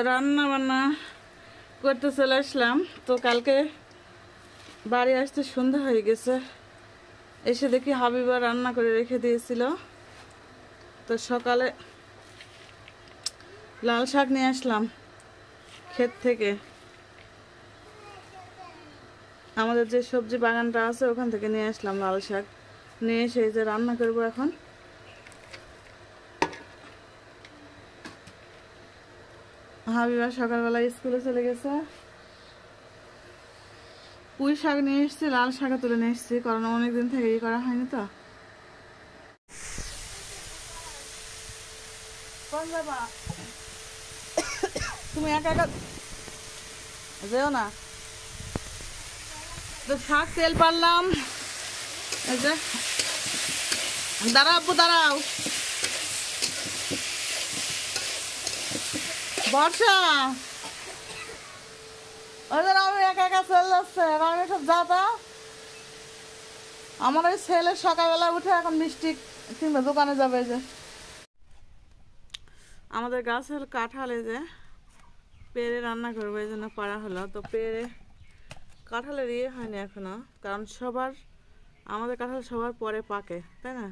রান্না বান্না করতে চলে আসলাম। তো কালকে বাড়ি আসতে সন্ধ্যা হয়ে গেছে, এসে দেখি হাবিবা রান্না করে রেখে দিয়েছিল। তো সকালে লাল শাক নিয়ে আসলাম ক্ষেত থেকে, আমাদের যে সবজি বাগানটা আছে ওখান থেকে নিয়ে আসলাম লাল শাক, নিয়ে এসে যে রান্না করবো এখন। হাবিবা সকালবেলা স্কুলে চলে গেছে। পুঁই শাক নিয়ে এসেছি, লাল শাকও তুলে নিয়ে এসেছি, কারণ অনেকদিন থেকে ই করা হয়নি। তো তুমি একা একা যেও না। তো শাক তেল পারলাম, এই যে দাঁড়াও আপু দাঁড়াও। বর্ষা ওদের আমি একা একা চলে যাচ্ছে, আমি সব যাতা। আমার ওই ছেলে সকালবেলা উঠে এখন মিষ্টি কিংবা দোকানে যাবে। যে আমাদের গাছের কাঁঠাল, এই যে পেড়ে রান্না করবো এই জন্য পাড়া হলো। তো পেড়ে কাঁঠালের ইয়ে হয়নি এখনো, কারণ সবার আমাদের কাঁঠাল সবার পরে পাকে, তাই না?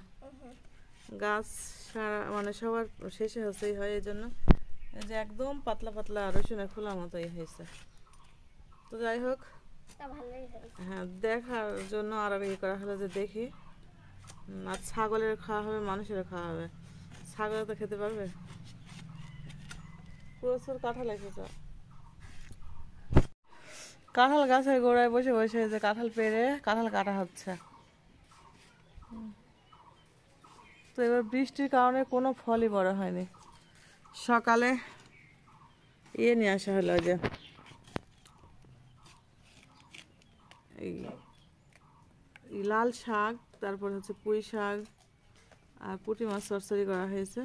গাছ সারা মানে সবার শেষে হচ্ছেই হয়, এই জন্য এই যে একদম পাতলা পাতলা রসুনের খোলার মতো ইয়ে হয়েছে। তো যাই হোক, হ্যাঁ দেখার জন্য আর ইয়ে করা হলো যে দেখি। আর ছাগলের খাওয়া হবে, মানুষেরও খাওয়া হবে। ছাগলে তো খেতে পারবে। প্রচুর কাঁঠাল এসেছে। কাঁঠাল গাছের গোড়ায় বসে বসে যে কাঁঠাল পেড়ে কাঁঠাল কাটা হচ্ছে। তো এবার বৃষ্টির কারণে কোনো ফলই বড় হয়নি। সকালে ইয়ে নিয়ে আসা হলো, যে এই লাল শাক, তারপর হচ্ছে পুঁই শাক আর পুঁটি মাছ চচ্চড়ি করা হয়েছে।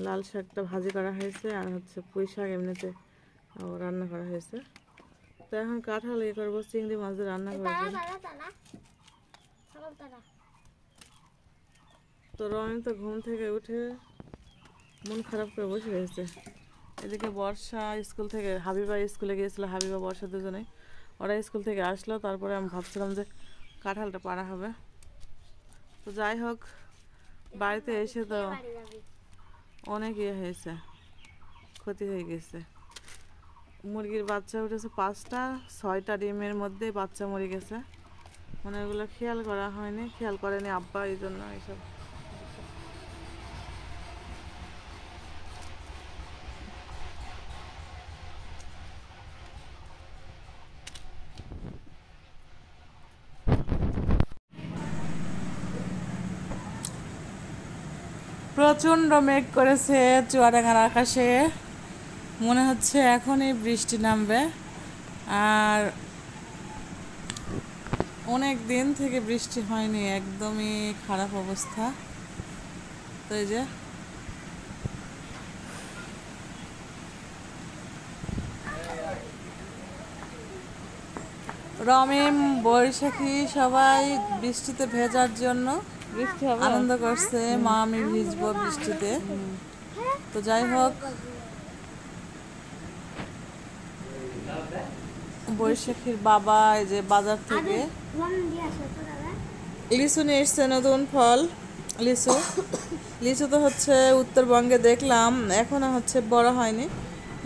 লাল শাকটা ভাজি করা হয়েছে, আর হচ্ছে পুঁই শাক এমনিতে রান্না করা হয়েছে। তো এখন কাঁঠাল ইয়ে করবো, চিংড়ি মাছ রান্না করার জন্য। তো রনি তো ঘুম থেকে উঠে মন খারাপ করে বসে রয়েছে। এদিকে বর্ষা স্কুল থেকে, হাবিবা স্কুলে গিয়েছিল, হাবিবা বর্ষা দুজনে ওরা স্কুল থেকে আসলো। তারপরে আমি ভাবছিলাম যে কাঁঠালটা পাড়া হবে। তো যাই হোক, বাড়িতে এসে তো অনেক ইয়ে হয়েছে, ক্ষতি হয়ে গেছে। মুরগির বাচ্চা উঠেছে 5টা, 6টা ডিমের মধ্যে বাচ্চা মরে গেছে। মানে ওগুলো খেয়াল করা হয়নি, খেয়াল করেনি আব্বা, এই জন্য এইসব। প্রচণ্ড মেঘ করেছে চুয়াডাঙ্গার আকাশে, মনে হচ্ছে এখনই বৃষ্টি নামবে। আর অনেক দিন থেকে বৃষ্টি হয়নি, একদমই খারাপ অবস্থা। তো এই যে রমিম, বৈশাখী সবাই বৃষ্টিতে ভেজার জন্য আনন্দ করছে। মা আমি ভিজবো বৃষ্টিতে। তো যাই হোক, বৈশাখীর বাবা এই যে বাজার থেকে লিচু নিয়ে এসছে, নতুন ফল লিচু। লিচু তো হচ্ছে উত্তরবঙ্গে দেখলাম এখনো হচ্ছে বড় হয়নি,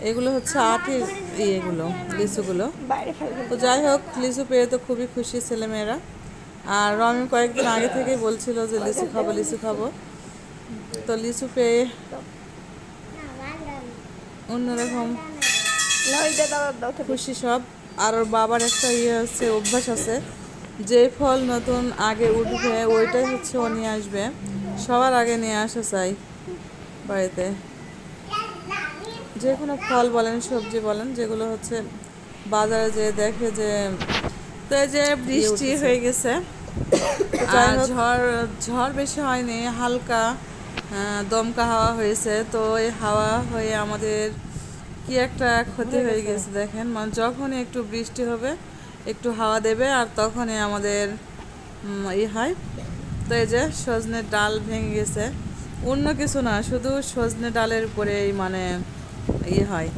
এগুলো হচ্ছে আটির ইয়েগুলো লিচুগুলো। তো যাই হোক, লিচু পেয়ে তো খুবই খুশি ছেলেমেয়েরা। আর রমি কয়েকদিন আগে থেকেই বলছিল যে লিচু খাবো লিচু খাবো। তো লিচু পেয়ে অন্যরকম খুশি সব। আর ওর বাবার একটা ইয়ে আছে, অভ্যাস আছে, যে ফল নতুন আগে উঠবে ওইটাই হচ্ছে ও নিয়ে আসবে, সবার আগে নিয়ে আসা চাই বাড়িতে। যে কোনো ফল বলেন, সবজি বলেন, যেগুলো হচ্ছে বাজারে যে দেখে যে। তো এই যে বৃষ্টি হয়ে গেছে, আর ঝড় বেশি হয়নি, হালকা দমকা হাওয়া হয়েছে। তো এই হাওয়া হয়ে আমাদের কি একটা ক্ষতি হয়ে গেছে দেখেন। মানে যখনই একটু বৃষ্টি হবে, একটু হাওয়া দেবে, আর তখনই আমাদের হয়। তো এই যে সজনের ডাল ভেঙে গেছে, অন্য কিছু না, শুধু সজনে ডালের উপরেই মানে ইয়ে হয়,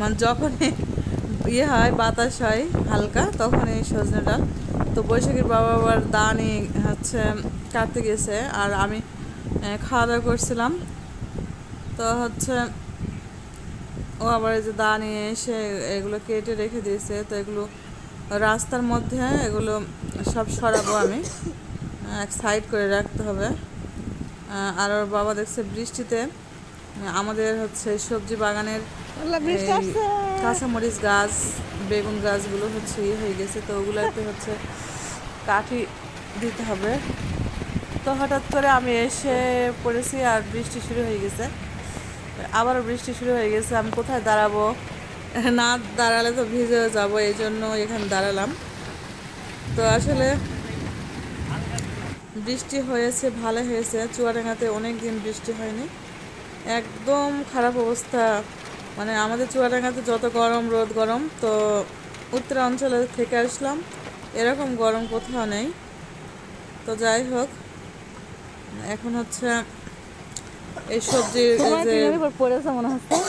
মানে যখন ইয়ে হয় বাতাস হয় হালকা তখন এই সজনে ডাল। তো বৈশাখীর বাবা আবার দানি হচ্ছে কাটতে গেছে, আর আমি খাওয়া দাওয়া করছিলাম। তো হচ্ছে ও আবার এই যে দা নিয়ে এসে এগুলো কেটে রেখে দিয়েছে। তো এগুলো রাস্তার মধ্যে এগুলো সব সরাবো আমি, এক সাইড করে রাখতে হবে। আর ওর বাবা দেখছে বৃষ্টিতে আমাদের হচ্ছে সবজি বাগানের এই কাঁচামরিচ গাছ, বেগুন গাছগুলো হচ্ছে ইয়ে হয়ে গেছে, তো ওগুলোতে হচ্ছে কাঠি দিতে হবে। তো হঠাৎ করে আমি এসে পড়েছি আর বৃষ্টি শুরু হয়ে গেছে, আবারও বৃষ্টি শুরু হয়ে গেছে। আমি কোথায় দাঁড়াবো, না দাঁড়ালে তো ভিজেও যাবো, এই জন্য এখানে দাঁড়ালাম। তো আসলে বৃষ্টি হয়েছে, ভালো হয়েছে। চুয়াডাঙ্গাতে অনেক দিন বৃষ্টি হয়নি, একদম খারাপ অবস্থা। মানে আমাদের চুয়াডাঙ্গাতে যত গরম, রোদ গরম, তো উত্তরাঞ্চলে থেকে আসলাম, এরকম গরম কোথাও নেই। তো যাই হোক, এখন হচ্ছে এই সবজির যে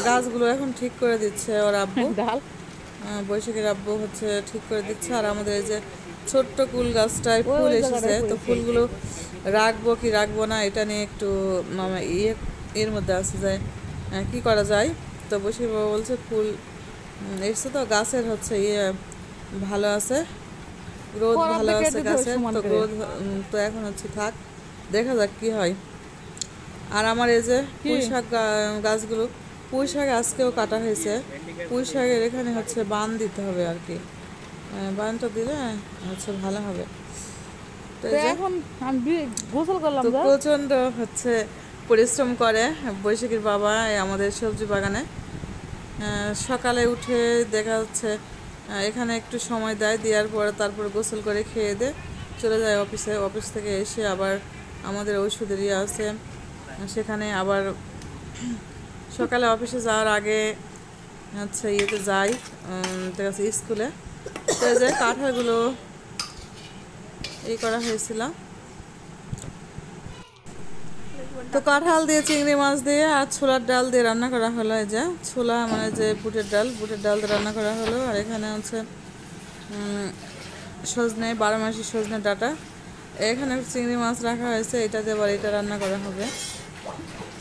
গাছগুলো এখন ঠিক করে দিচ্ছে ওর আব্বু, বৈশাখীর আব্বু হচ্ছে ঠিক করে দিচ্ছে। আর আমাদের এই যে ছোট্ট কুল গাছটায় ফুল এসেছে, তো ফুলগুলো রাখবো কি রাখবো না এটা নিয়ে একটু এর মধ্যে আছে যে কি করা যায়। তো বৈশাখী বাবা বলছে ফুল এসছে তো গাছের হচ্ছে ভালো আছে, গ্রোথ ভালো আছে গাছের, তো গ্রোথ তো এখন হচ্ছে থাক, দেখা যাক কি হয়। আর আমার এই যে পুঁই শাক গাছগুলো, পুঁই শাক আজকেও কাটা হয়েছে। পুঁই শাকের এখানে হচ্ছে বান দিতে হবে আর কি, বানটা দিলে হচ্ছে ভালো হবে। তো এখন আমি গোসল করলাম, তো প্রচণ্ড হচ্ছে পরিশ্রম করে বৈশাখীর বাবা আমাদের সবজি বাগানে। সকালে উঠে দেখা যাচ্ছে এখানে একটু সময় দেয়, দেওয়ার পরে তারপর গোসল করে খেয়ে দিয়ে চলে যায় অফিসে। অফিস থেকে এসে আবার আমাদের ওষুধের আছে, সেখানে আবার সকালে অফিসে যাওয়ার আগে হচ্ছে ইয়েতে যাই, দেখা যাচ্ছে স্কুলে। তো যে কাঁঠালগুলো করা হয়েছিল, তো কাঁঠাল দিয়ে চিংড়ি মাছ দিয়ে আর ছোলার ডাল দিয়ে রান্না করা হলো। এই যে ছোলা মানে যে বুটের ডাল দিয়ে রান্না করা হলো। আর এখানে হচ্ছে সজনে, 12 মাসি সজনে ডাঁটা, এখানে চিংড়ি মাছ রাখা হয়েছে, এটা দিয়ে আবার এটা রান্না করা হবে।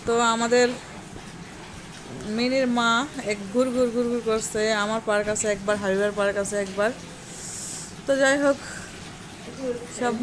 তো আমাদের মিনির মা এক ঘুর করছে, আমার পার্ক আছে একবার, হাবিবার পার্ক আছে একবার। তো যাই হোক সব